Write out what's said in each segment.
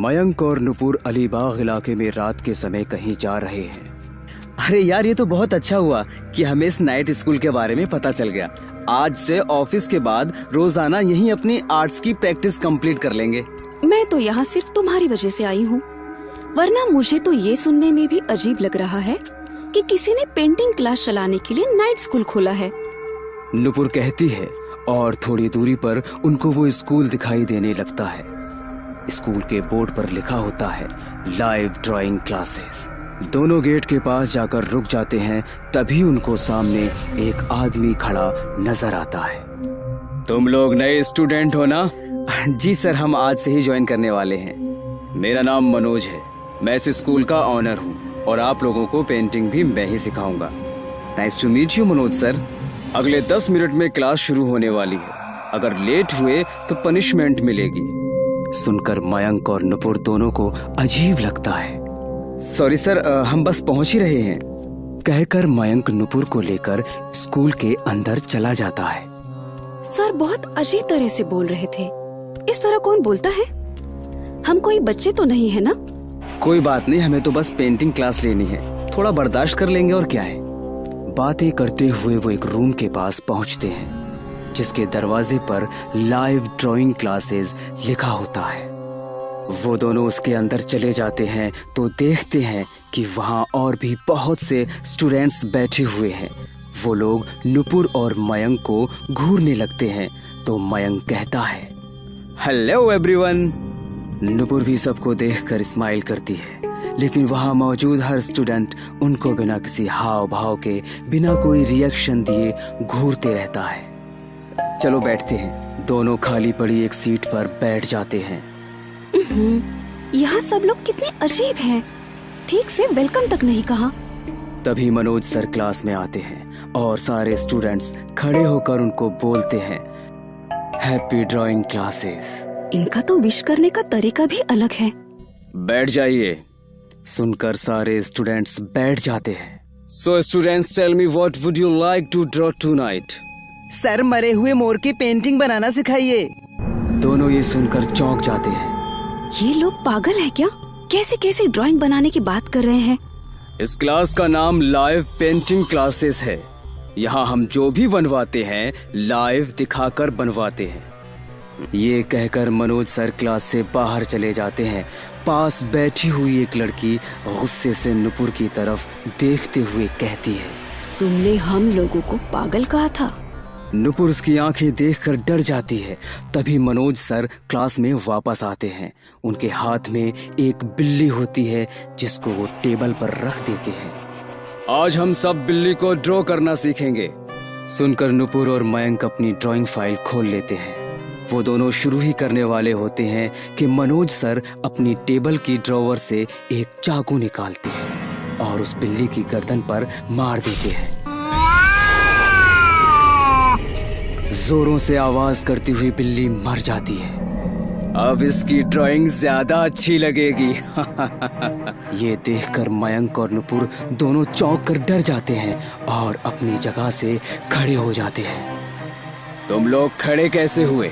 मयंक और नुपुर अलीबाग इलाके में रात के समय कहीं जा रहे हैं। अरे यार, ये तो बहुत अच्छा हुआ कि हमें इस नाइट स्कूल के बारे में पता चल गया। आज से ऑफिस के बाद रोजाना यहीं अपनी आर्ट्स की प्रैक्टिस कंप्लीट कर लेंगे। मैं तो यहाँ सिर्फ तुम्हारी वजह से आई हूँ, वरना मुझे तो ये सुनने में भी अजीब लग रहा है कि किसी ने पेंटिंग क्लास चलाने के लिए नाइट स्कूल खोला है। नुपुर कहती है और थोड़ी दूरी पर उनको वो स्कूल दिखाई देने लगता है। स्कूल के बोर्ड पर लिखा होता है लाइव ड्राइंग क्लासेस। दोनों गेट के पास जाकर रुक जाते हैं, तभी उनको सामने एक आदमी खड़ा नजर आता है। तुम लोग नए स्टूडेंट हो ना? जी सर, हम आज से ही ज्वाइन करने वाले हैं। मेरा नाम मनोज है, मैं इस स्कूल का ऑनर हूँ और आप लोगों को पेंटिंग भी मैं ही सिखाऊंगा। Nice to meet you Manoj sir. अगले 10 मिनट में क्लास शुरू होने वाली है, अगर लेट हुए तो पनिशमेंट मिलेगी। सुनकर मयंक और नुपुर दोनों को अजीब लगता है। सॉरी सर, हम बस पहुंच ही रहे हैं, कहकर मयंक नुपुर को लेकर स्कूल के अंदर चला जाता है। सर बहुत अजीब तरह से बोल रहे थे। इस तरह कौन बोलता है? हम कोई बच्चे तो नहीं है ना? कोई बात नहीं, हमें तो बस पेंटिंग क्लास लेनी है, थोड़ा बर्दाश्त कर लेंगे और क्या है। बातें करते हुए वो एक रूम के पास पहुंचते हैं, जिसके दरवाजे पर लाइव ड्राइंग क्लासेस लिखा होता है। वो दोनों उसके अंदर चले जाते हैं तो देखते हैं कि वहाँ और भी बहुत से स्टूडेंट्स बैठे हुए हैं। वो लोग नुपुर और मयंक को घूरने लगते हैं तो मयंक कहता है, हेलो एवरीवन। नुपुर भी सबको देखकर स्माइल करती है, लेकिन वहाँ मौजूद हर स्टूडेंट उनको बिना किसी हाव भाव के, बिना कोई रिएक्शन दिए घूरते रहता है। चलो बैठते हैं। दोनों खाली पड़ी एक सीट पर बैठ जाते हैं। यहाँ सब लोग कितने अजीब हैं, ठीक से वेलकम तक नहीं कहा। तभी मनोज सर क्लास में आते हैं और सारे स्टूडेंट्स खड़े होकर उनको बोलते हैं, हैप्पी ड्राइंग क्लासेस। इनका तो विश करने का तरीका भी अलग है। बैठ जाइए। सुनकर सारे स्टूडेंट्स बैठ जाते हैं। So students, tell me what would you like to draw tonight? Sir, मरे हुए मोर की पेंटिंग बनाना सिखाइए। दोनों ये सुनकर चौंक जाते हैं। ये लोग पागल है क्या? कैसे कैसे ड्राइंग बनाने की बात कर रहे हैं? इस क्लास का नाम लाइव पेंटिंग क्लासेस है। यहाँ हम जो भी बनवाते हैं लाइव दिखाकर बनवाते हैं। ये कहकर मनोज सर क्लास से बाहर चले जाते हैं। पास बैठी हुई एक लड़की गुस्से से नुपुर की तरफ देखते हुए कहती है, तुमने हम लोगों को पागल कहा था। नुपुर उसकी आंखें देखकर डर जाती है। तभी मनोज सर क्लास में वापस आते हैं। उनके हाथ में एक बिल्ली होती है, जिसको वो टेबल पर रख देते हैं। आज हम सब बिल्ली को ड्रॉ करना सीखेंगे। सुनकर नुपुर और मयंक अपनी ड्राइंग फाइल खोल लेते हैं। वो दोनों शुरू ही करने वाले होते हैं कि मनोज सर अपनी टेबल की ड्रॉवर से एक चाकू निकालते हैं और उस बिल्ली की गर्दन पर मार देते हैं। जोरों से आवाज करती हुई बिल्ली मर जाती है। अब इसकी ड्राइंग ज्यादा अच्छी लगेगी। ये देखकर मयंक और नुपुर दोनों चौंक कर डर जाते हैं और अपनी जगह से खड़े हो जाते हैं। तुम लोग खड़े कैसे हुए?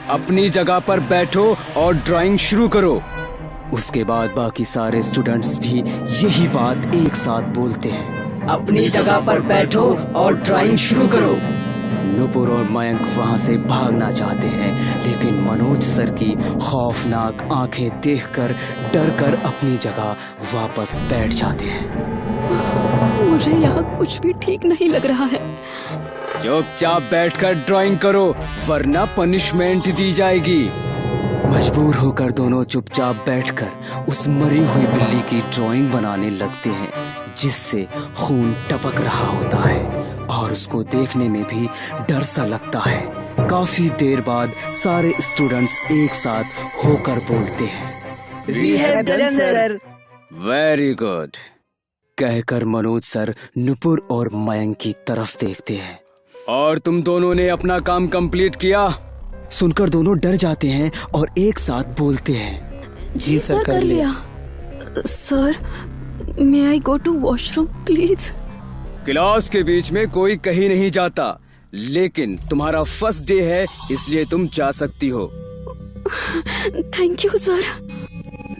अपनी जगह पर बैठो और ड्राइंग शुरू करो। उसके बाद बाकी सारे स्टूडेंट्स भी यही बात एक साथ बोलते हैं, अपनी जगह पर बैठो और ड्राइंग शुरू करो। नुपुर और मयंक वहां से भागना चाहते हैं, लेकिन मनोज सर की खौफनाक आंखें देखकर डरकर अपनी जगह वापस बैठ जाते हैं। मुझे यहाँ कुछ भी ठीक नहीं लग रहा है। चुपचाप बैठकर ड्राइंग करो, वरना पनिशमेंट दी जाएगी। मजबूर होकर दोनों चुपचाप बैठकर उस मरी हुई बिल्ली की ड्राइंग बनाने लगते हैं, जिससे खून टपक रहा होता है और उसको देखने में भी डर सा लगता है। काफी देर बाद सारे स्टूडेंट्स एक साथ होकर बोलते हैं, We have done, sir. Very good, कहकर मनोज सर नुपुर और मयंक की तरफ देखते हैं। और तुम दोनों ने अपना काम कंप्लीट किया? सुनकर दोनों डर जाते हैं और एक साथ बोलते हैं, जी सर, कर लिया। Sir, may I go to washroom please? Class के बीच में कोई कहीं नहीं जाता, लेकिन तुम्हारा फर्स्ट डे है, इसलिए तुम जा सकती हो। Thank you sir.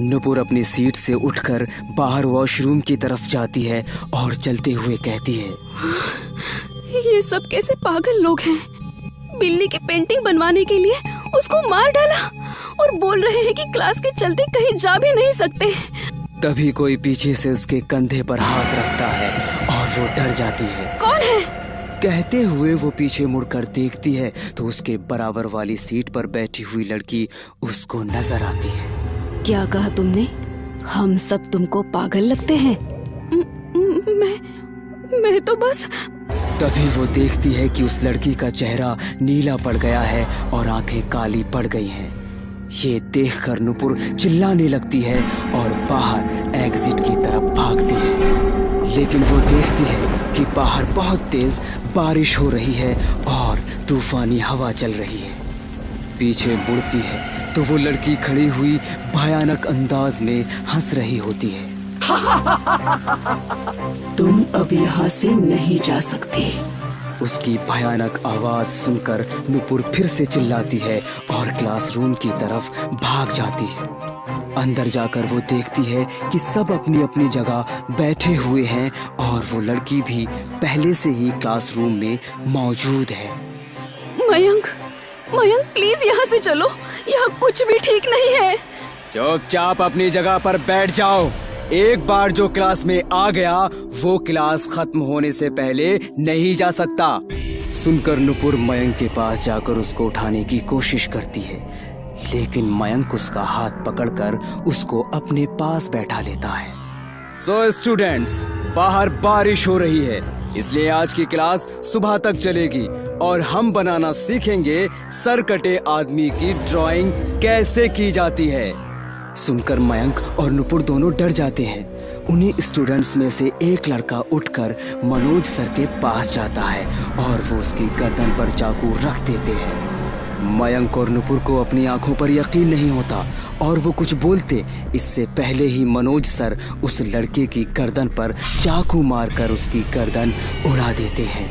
नुपुर अपनी सीट से उठकर बाहर वॉशरूम की तरफ जाती है और चलते हुए कहती है, ये सब कैसे पागल लोग हैं। बिल्ली की पेंटिंग बनवाने के लिए उसको मार डाला और बोल रहे हैं कि क्लास के चलते कहीं जा भी नहीं सकते। तभी कोई पीछे से उसके कंधे पर हाथ रखता है और वो डर जाती है। कौन है? कहते हुए वो पीछे मुड़कर देखती है तो उसके बराबर वाली सीट पर बैठी हुई लड़की उसको नजर आती है। क्या कहा तुमने? हम सब तुमको पागल लगते हैं? मैं तो बस। तभी वो देखती है कि उस लड़की का चेहरा नीला पड़ गया है और आंखें काली पड़ गई हैं। ये देखकर नुपुर चिल्लाने लगती है और बाहर एग्जिट की तरफ भागती है। लेकिन वो देखती है कि बाहर बहुत तेज बारिश हो रही है और तूफानी हवा चल रही है। पीछे मुड़ती है तो वो लड़की खड़ी हुई भयानक अंदाज में हंस रही होती है। तुम अब यहाँ से नहीं जा सकते। उसकी भयानक आवाज सुनकर नुपुर फिर से चिल्लाती है और क्लासरूम की तरफ भाग जाती है। अंदर जाकर वो देखती है कि सब अपनी अपनी जगह बैठे हुए हैं और वो लड़की भी पहले से ही क्लासरूम में मौजूद है। मयंक प्लीज यहाँ से चलो, यहाँ कुछ भी ठीक नहीं है। चुपचाप अपनी जगह पर बैठ जाओ। एक बार जो क्लास में आ गया वो क्लास खत्म होने से पहले नहीं जा सकता। सुनकर नुपुर मयंक के पास जाकर उसको उठाने की कोशिश करती है, लेकिन मयंक उसका हाथ पकड़कर उसको अपने पास बैठा लेता है। सो स्टूडेंट्स, बाहर बारिश हो रही है, इसलिए आज की क्लास सुबह तक चलेगी और हम बनाना सीखेंगे सरकटे आदमी की ड्राइंग कैसे की जाती है। सुनकर मयंक और नुपुर दोनों डर जाते हैं। उन्हीं स्टूडेंट्स में से एक लड़का उठकर मनोज सर के पास जाता है और वो उसकी गर्दन पर चाकू रख देते हैं। मयंक और नुपुर को अपनी आंखों पर यकीन नहीं होता और वो कुछ बोलते इससे पहले ही मनोज सर उस लड़के की गर्दन पर चाकू मारकर उसकी गर्दन उड़ा देते हैं।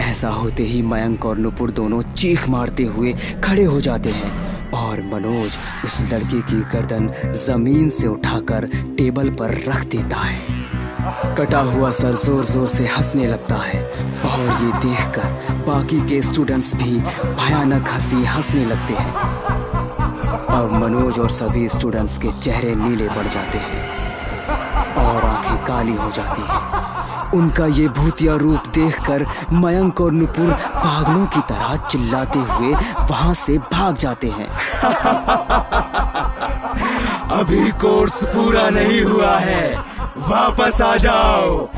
ऐसा होते ही मयंक और नुपुर दोनों चीख मारते हुए खड़े हो जाते हैं और मनोज उस लड़के की गर्दन जमीन से उठाकर टेबल पर रख देता है। कटा हुआ सर जोर जोर से हंसने लगता है और ये देखकर बाकी के स्टूडेंट्स भी भयानक हंसी हंसने लगते हैं। अब मनोज और सभी स्टूडेंट्स के चेहरे नीले पड़ जाते हैं और आंखें काली हो जाती हैं। उनका ये भूतिया रूप देखकर मयंक और नुपुर पागलों की तरह चिल्लाते हुए वहां से भाग जाते हैं। अभी कोर्स पूरा नहीं हुआ है, वापस आ जाओ।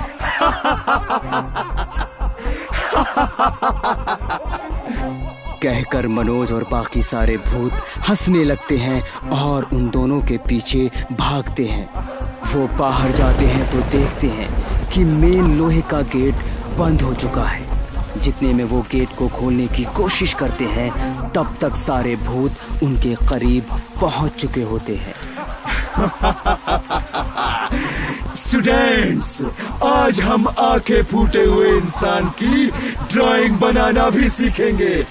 कहकर मनोज और बाकी सारे भूत हंसने लगते हैं और उन दोनों के पीछे भागते हैं। वो बाहर जाते हैं तो देखते हैं कि मेन लोहे का गेट बंद हो चुका है। जितने में वो गेट को खोलने की कोशिश करते हैं तब तक सारे भूत उनके करीब पहुंच चुके होते हैं। स्टूडेंट्स, आज हम आंखें फूटे हुए इंसान की ड्राइंग बनाना भी सीखेंगे।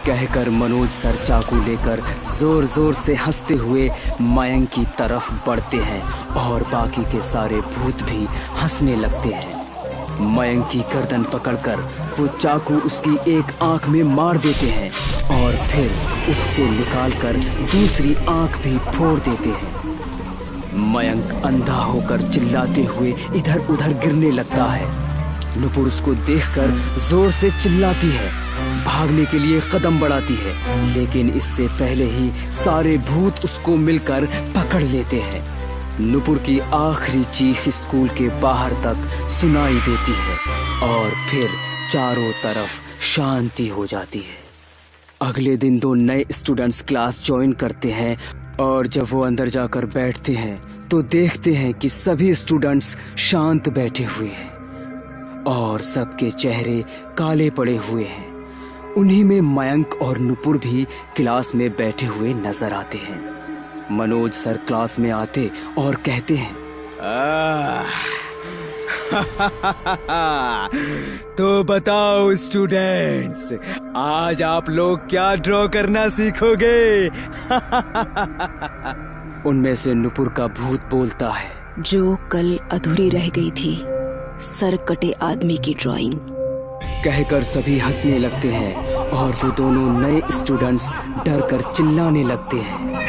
कहकर मनोज सर चाकू लेकर जोर जोर से हंसते हुए मयंक की तरफ बढ़ते हैं और बाकी के सारे भूत भी हंसने लगते हैं। मयंक की गर्दन पकड़कर वो चाकू उसकी एक आंख में मार देते हैं और फिर उससे निकालकर दूसरी आंख भी फोड़ देते हैं। मयंक अंधा होकर चिल्लाते हुए इधर उधर गिरने लगता है। नुपुर उसको देखकर जोर से चिल्लाती है, भागने के लिए कदम बढ़ाती है, लेकिन इससे पहले ही सारे भूत उसको मिलकर पकड़ लेते हैं। नुपुर की आखिरी चीख स्कूल के बाहर तक सुनाई देती है और फिर चारों तरफ शांति हो जाती है। अगले दिन दो नए स्टूडेंट्स क्लास ज्वाइन करते हैं और जब वो अंदर जाकर बैठते हैं तो देखते हैं कि सभी स्टूडेंट्स शांत बैठे हुए हैं और सबके चेहरे काले पड़े हुए हैं। उन्हीं में मयंक और नुपुर भी क्लास में बैठे हुए नजर आते हैं। मनोज सर क्लास में आते और कहते हैं, तो बताओ स्टूडेंट्स, आज आप लोग क्या ड्रॉ करना सीखोगे? उनमें से नुपुर का भूत बोलता है, जो कल अधूरी रह गई थी, सर कटे आदमी की ड्राइंग। कहकर सभी हंसने लगते हैं और वो दोनों नए स्टूडेंट्स डर कर चिल्लाने लगते हैं।